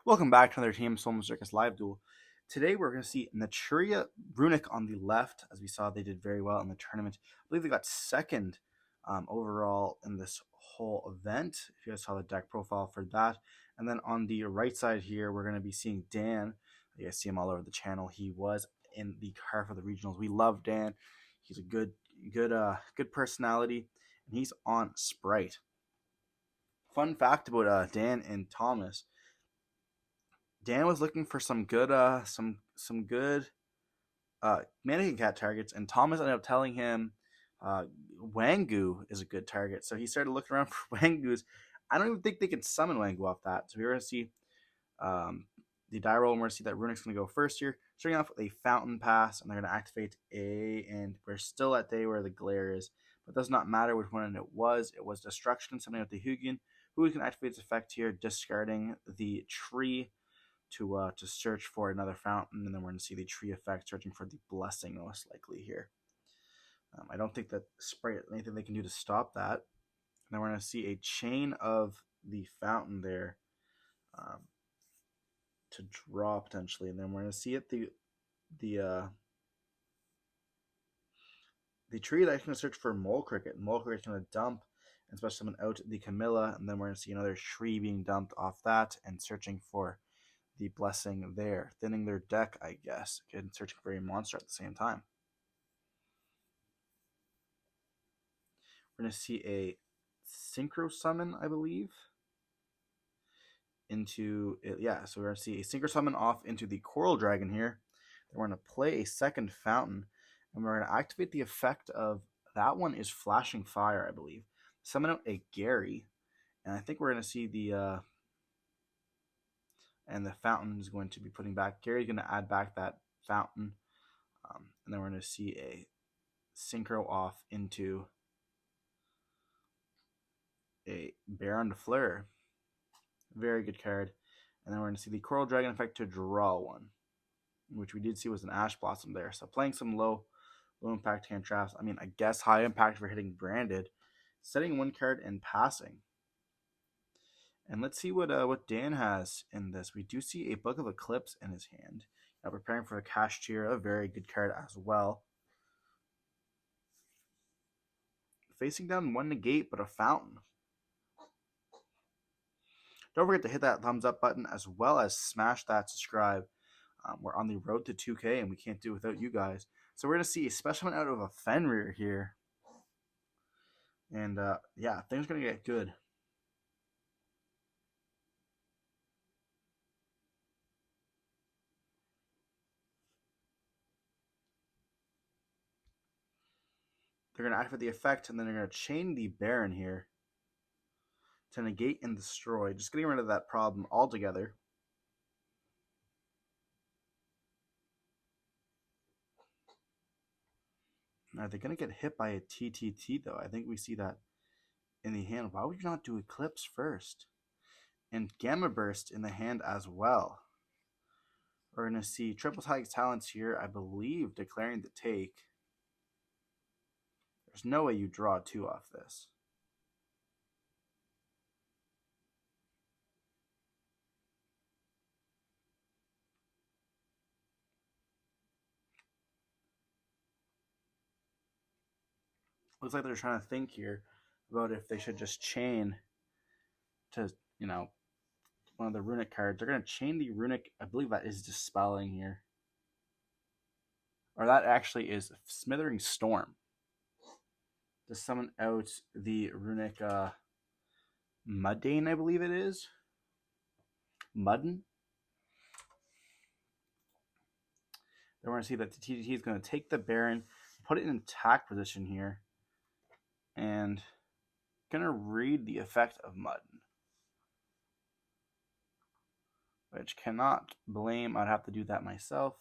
Welcome back to another Team Solemn Circus live duel. Today we're going to see Naturia Runick on the left. As we saw, they did very well in the tournament. I believe they got second overall in this whole event, if you guys saw the deck profile for that. And then on the right side here, we're going to be seeing Dan. You guys see him all over the channel. He was in the car for the regionals. We love Dan. He's a good personality, and he's on Spright. Fun fact about Dan and Thomas. Dan was looking for some good mannequin cat targets, and Thomas ended up telling him Wangu is a good target. So he started looking around for Wangus. I don't even think they can summon Wangu off that. So we're gonna see the die roll, and we're gonna see that Runick's gonna go first here, starting off with a Fountain Pass, and they're gonna activate A, and we're still at day where the glare is, but it does not matter which one it was. It was Destruction, something with the Hugin, who can activate its effect here, discarding the tree to search for another fountain, and then we're going to see the tree effect, searching for the blessing most likely here. I don't think that Spright anything they can do to stop that. And then we're going to see a chain of the fountain there to draw potentially, and then we're going to see it the tree that's going to search for Mole Cricket. Mole Cricket's going to dump and special summon out the Camilla, and then we're going to see another tree being dumped off that and searching for the blessing there, thinning their deck, I guess, and searching for a monster at the same time. We're going to see a synchro summon, I believe, into it. Yeah, so we're going to see a synchro summon off into the Coral Dragon here. Then we're going to play a second fountain, and we're going to activate the effect of that one is Flashing Fire, I believe. Summon out a Gary, and I think we're going to see the and the fountain is going to be putting back. Gary's going to add back that fountain, and then we're going to see a synchro off into a Baron de Fleur. Very good card. And then we're going to see the Coral Dragon effect to draw one, which we did see was an Ash Blossom there. So playing some low impact hand traps. I mean, I guess high impact for hitting Branded, setting one card and passing. And let's see what Dan has in this. We do see a Book of Eclipse in his hand. Now preparing for a Kashtira, a very good card as well. Facing down one negate, but a fountain. Don't forget to hit that thumbs up button as well as smash that subscribe. We're on the road to 2K, and we can't do it without you guys. So we're going to see a special one out of a Fenrir here. And yeah, things are going to get good. They're going to activate the effect, and then they're going to chain the Baron here to negate and destroy, just getting rid of that problem altogether. Are they going to get hit by a TTT, though? I think we see that in the hand. Why would you not do Eclipse first? And Gamma Burst in the hand as well. We're going to see Triple Tiger's Talents here, I believe, declaring the take. There's no way you draw two off this. Looks like they're trying to think here about if they should just chain to, one of the Runick cards. They're going to chain the Runick. I believe that is Dispelling here. Or that actually is Smithering Storm. To summon out the Runick Muddane, I believe it is. Mudden. Then we're going to see that the TTT is going to take the Baron, put it in attack position here, and going to read the effect of Mudden. Which cannot blame. I'd have to do that myself.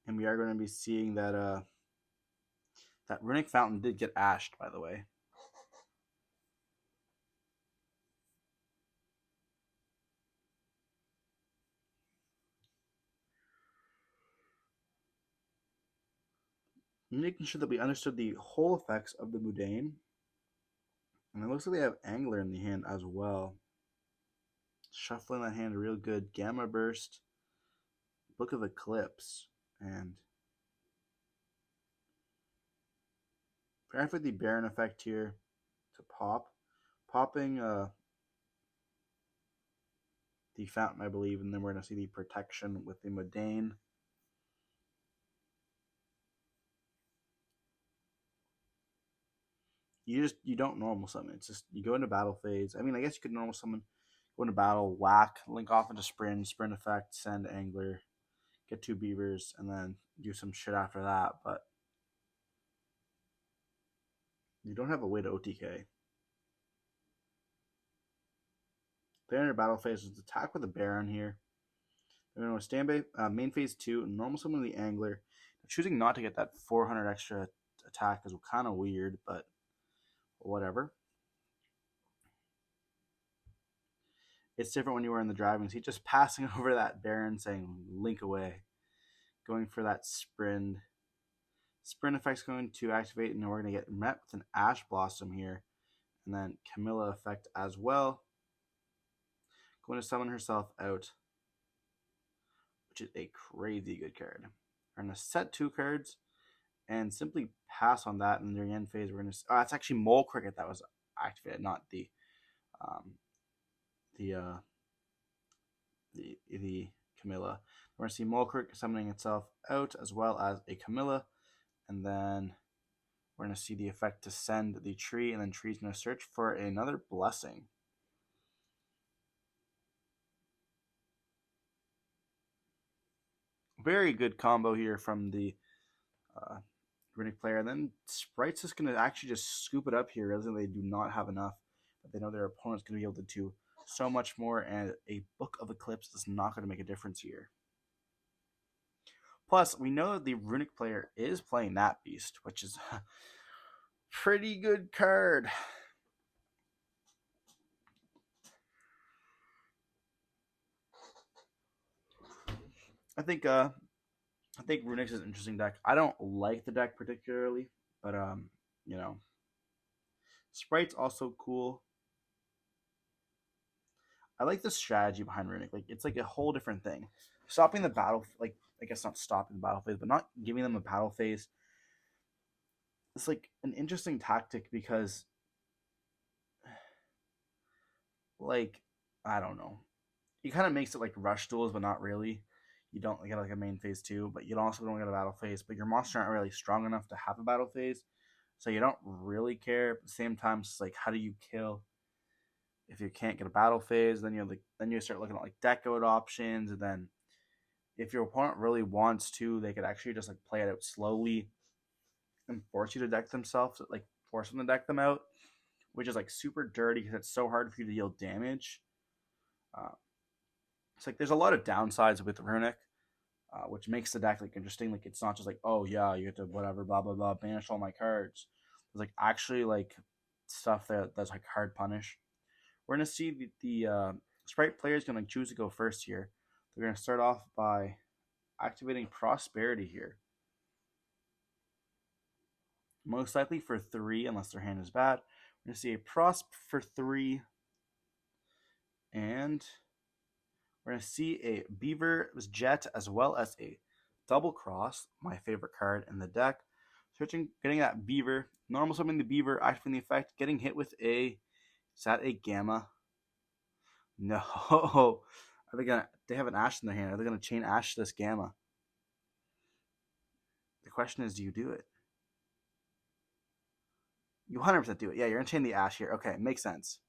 And we are going to be seeing that that Runick Fountain did get ashed, by the way. making sure that we understood the whole effects of the Mudane. And it looks like they have Angler in the hand as well. Shuffling that hand real good. Gamma Burst, Book of Eclipse, and prepare for the Baron effect here to pop. Popping the Fountain, I believe, and then we're going to see the Protection with the Mudane. You don't normal summon. It's just you go into battle phase. I mean, I guess you could normal summon, go into battle, whack, link off into sprint effect, send Angler, get 2 beavers, and then do some shit after that. But you don't have a way to OTK. They're in your battle phase. It's attack with a Baron here. They're going to stand by main phase 2, normal summon the Angler. Choosing not to get that 400 extra attack is kind of weird, but whatever. It's different when you were in the driving seat. Just passing over that Baron, saying link away. Going for that sprint. Sprint effect's going to activate, and we're going to get met with an Ash Blossom here. And then Camilla effect as well. Going to summon herself out, which is a crazy good card. We're going to set 2 cards and simply pass on that. And in the end phase, we're going to... Oh, that's actually Mole Cricket that was activated, not the Camilla. We're going to see Mole Cricket summoning itself out as well as a Camilla. And then we're going to see the effect to send the tree, and then tree's going to search for another blessing. Very good combo here from the Runick player. And then Spright's just going to actually just scoop it up here. Realizing they do not have enough, but they know their opponent's going to be able to do so much more, and a Book of Eclipse is not going to make a difference here. Plus, we know that the Runick player is playing that beast, which is a pretty good card. I think Runick's is an interesting deck. I don't like the deck particularly, but you know, Sprite's also cool. I like the strategy behind Runick. Like, it's like a whole different thing. Stopping the battle, like, I guess not stopping the battle phase, but not giving them a battle phase. It's like an interesting tactic because, like, I don't know. It kind of makes it like rush duels, but not really. You don't get like a main phase 2, but you also don't get a battle phase. But your monsters aren't really strong enough to have a battle phase, so you don't really care. At the same time, it's like, how do you kill if you can't get a battle phase? Then you start looking at like deck out options, and then if your opponent really wants to, they could actually just like play it out slowly and force you to deck themselves, like force them to deck them out, which is like super dirty because it's so hard for you to deal damage. It's like there's a lot of downsides with Runick, which makes the deck like interesting. Like, it's not just like, oh yeah, you have to whatever, blah blah blah, banish all my cards. There's like actually like stuff that's like hard punish. We're gonna see the Sprite player is gonna choose to go first here. They're gonna start off by activating Prosperity here. Most likely for 3, unless their hand is bad. We're gonna see a Prosp for 3, and we're going to see a Beaver's Jet as well as a Double Cross, my favorite card in the deck. Searching, getting that Beaver, normal summoning the Beaver, activating the effect, getting hit with a, is that a Gamma? No. Are they gonna, they have an Ash in their hand. Are they going to chain Ash this Gamma? The question is, do you do it? You 100% do it. Yeah, you're going to chain the Ash here. Okay, makes sense.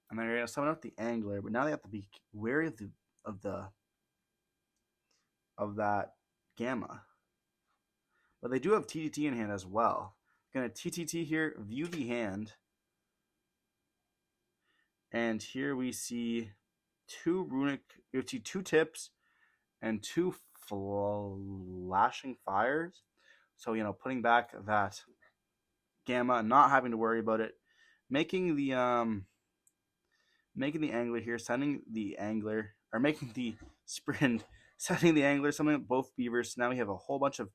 And then you're going to summon out the Angler, but now they have to be wary of that Gamma. But they do have TTT in hand as well. Going to TTT here, view the hand. And here we see 2 Runick, we see 2 tips and 2 flashing fires. So, putting back that Gamma, not having to worry about it. Making the Angler here, sending the Angler, or making the Sprint, sending the Angler, sending both Beavers. So now we have a whole bunch of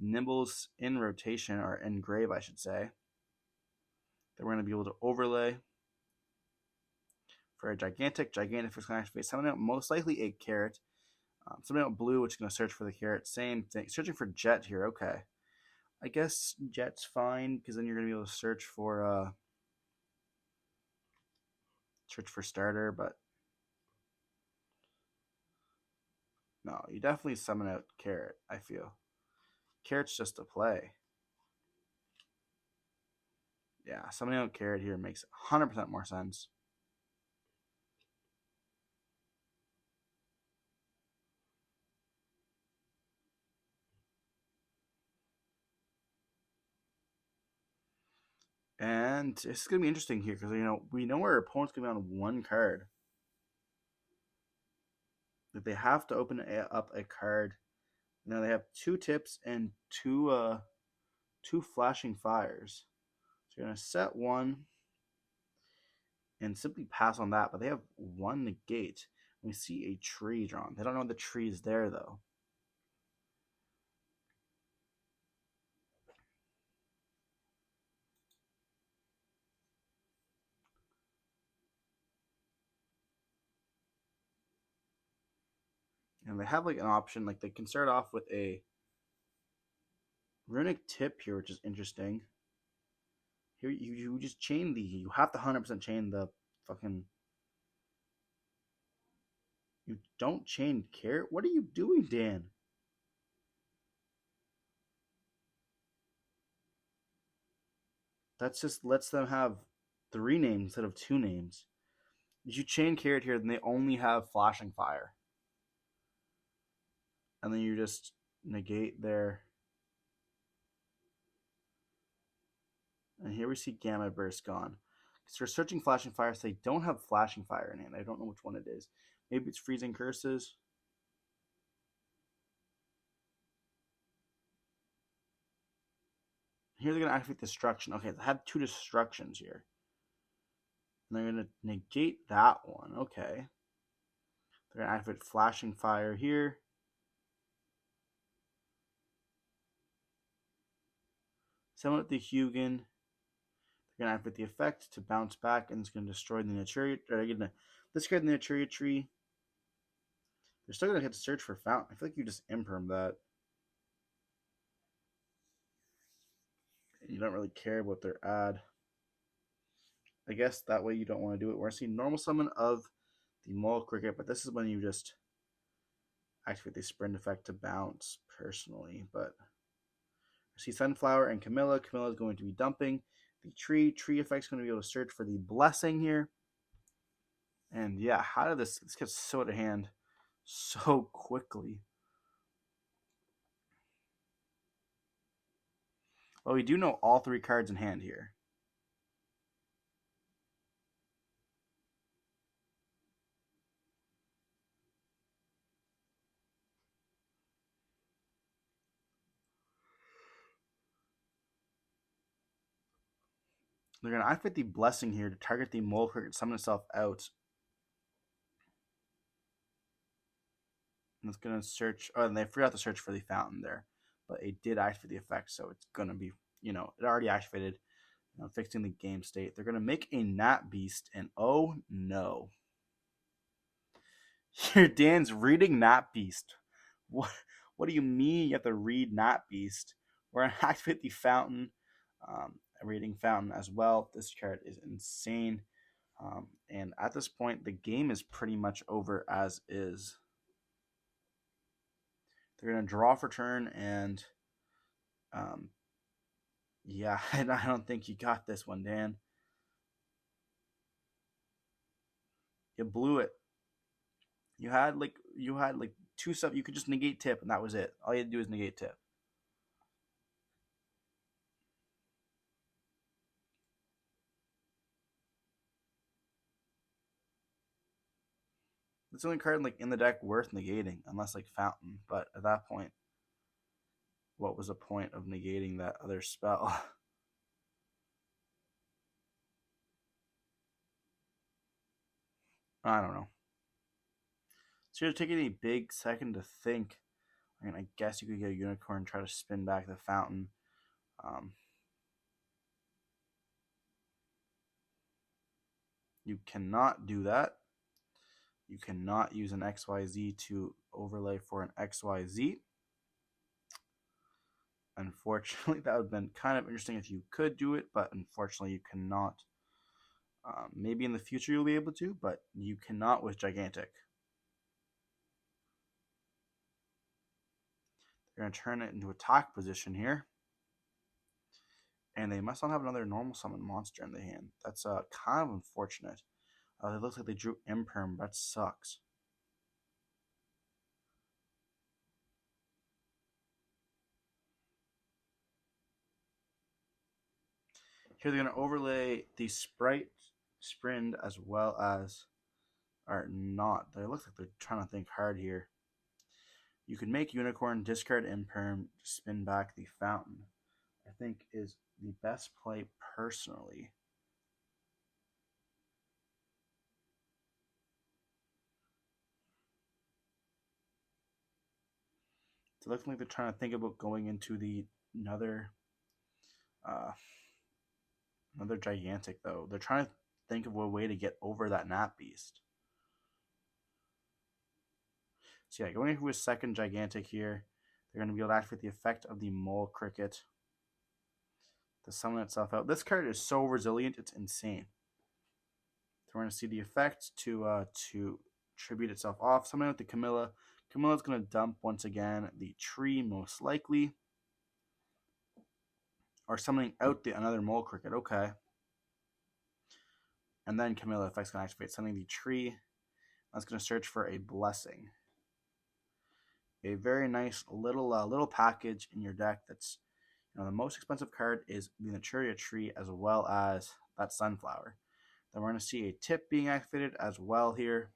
Nimbles in rotation, or engrave, I should say, that we're going to be able to overlay for a gigantic first class activate. Something out most likely a carrot. Something out blue, which is going to search for the carrot. Same thing. Searching for jet here. Okay. I guess jet's fine because then you're going to be able to search for starter, but no, you definitely summon out carrot, I feel. Carrot's just a play. Yeah, summoning out carrot here makes 100% more sense. And it's going to be interesting here because, we know our opponent's going to be on one card. If they have to open up a card, now they have 2 tips and two flashing fires. So you're going to set 1 and simply pass on that, but they have 1 negate. We see a tree drawn. They don't know the tree is there, though. And they have like an option, like they can start off with a Runick tip here, which is interesting. Here you just chain you have to 100% chain the fucking. You don't chain carrot. What are you doing, Dan? That just lets them have 3 names instead of 2 names. If you chain carrot here, then they only have flashing fire, and then you just negate their. And here we see Gamma Burst gone. Because we're searching Flashing Fire, so they don't have Flashing Fire in it. I don't know which one it is. Maybe it's Freezing Curses. Here they're going to activate Destruction. Okay, they have 2 Destructions here. And they're going to negate that one. Okay. They're going to activate Flashing Fire here. Summon with the Hugin. They're going to activate the effect to bounce back, and it's going to destroy the Naturia. They're going to discard the Naturia tree. They're still going to hit search for Fountain. I feel like you just imperm that. You don't really care about their ad. I guess that way you don't want to do it. We're going to see normal summon of the Mole Cricket, but this is when you just activate the sprint effect to bounce personally. But I see Sunflower and Camilla. Camilla is going to be dumping the tree. Tree effect is going to be able to search for the blessing here. And yeah, how did this get so out of hand so quickly? Well, we do know all 3 cards in hand here. They're going to activate the blessing here to target the Mole Cricket, summon itself out. And it's going to search. Oh, and they forgot to search for the fountain there. But it did activate the effect, so it's going to be, it already activated. Fixing the game state. They're going to make a Gnat Beast, and oh no. Here, Dan's reading Gnat Beast. What do you mean you have to read Gnat Beast? We're going to activate the fountain. Reading fountain as well. This card is insane. And at this point, the game is pretty much over as is. They're going to draw for turn, and yeah, I don't think you got this one, Dan. You blew it. You had like 2 stuff. You could just negate tip, and that was it. All you had to do is negate tip. It's the only card in the deck worth negating, unless Fountain. But at that point, what was the point of negating that other spell? I don't know. So you're taking a big second to think And I guess you could get a unicorn and try to spin back the fountain. You cannot do that. You cannot use an XYZ to overlay for an XYZ. Unfortunately, that would have been kind of interesting if you could do it, but unfortunately you cannot. Maybe in the future you'll be able to, but you cannot with Gigantic. They're going to turn it into attack position here. And they must not have another normal summon monster in the hand. That's kind of unfortunate. It looks like they drew Imperm. That sucks. Here they're going to overlay the Spright, Sprind, as well as, or not. They look like they're trying to think hard here. You can make Unicorn, discard Imperm, spin back the Fountain. I think is the best play personally. So it looks like they're trying to think about going into the another Gigantic though. They're trying to think of a way to get over that Gnat Beast. So yeah, going into a second Gigantic here, they're going to be able to activate the effect of the Mole Cricket to summon itself out. This card is so resilient, it's insane. So we're going to see the effect to tribute itself off. Summon out the Camilla. Camilla's going to dump once again the tree, most likely. Or summoning out another Mole Cricket. Okay. And then Camilla effect's going to activate, summoning the tree. That's going to search for a blessing. A very nice little package in your deck. That's, the most expensive card is the Naturia tree, as well as that sunflower. Then we're going to see a tip being activated as well here.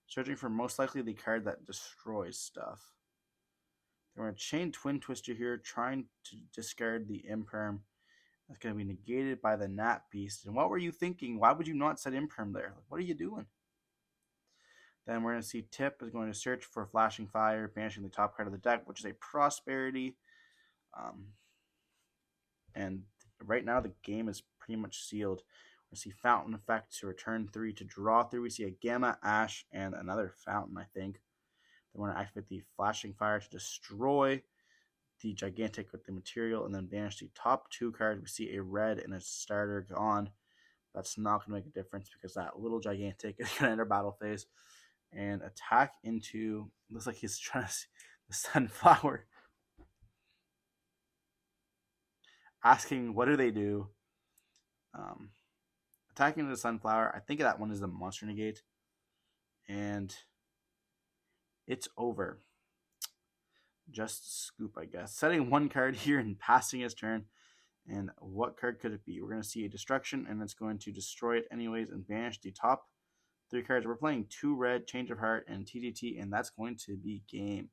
Searching for most likely the card that destroys stuff. Then we're going to chain Twin Twister here, trying to discard the Imperm. That's going to be negated by the Gnat Beast. And what were you thinking? Why would you not set Imperm there? What are you doing? Then we're going to see Tip is going to search for Flashing Fire, banishing the top card of the deck, which is a Prosperity. And right now the game is pretty much sealed. We see Fountain effect to return 3 to draw 3. We see a Gamma, Ash, and another Fountain, I think. Then we're going to activate the Flashing Fire to destroy the Gigantic with the material, and then banish the top 2 cards. We see a red and a starter gone. That's not going to make a difference because that little Gigantic is going to enter battle phase and attack into, looks like he's trying to see the Sunflower. Asking what do they do? Attacking into the Sunflower. I think that one is the Monster Negate. And it's over. Just scoop, I guess. Setting 1 card here and passing his turn. And what card could it be? We're going to see a Destruction, and it's going to destroy it anyways and banish the top 3 cards. We're playing 2 red, Change of Heart, and TTT, and that's going to be game.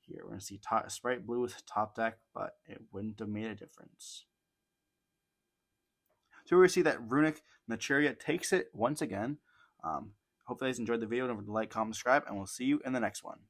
Here, we're going to see Spright Blue with top deck, but it wouldn't have made a difference. So we see that Runick Naturia takes it once again. Hopefully you guys enjoyed the video. Don't forget to like, comment, subscribe, and we'll see you in the next one.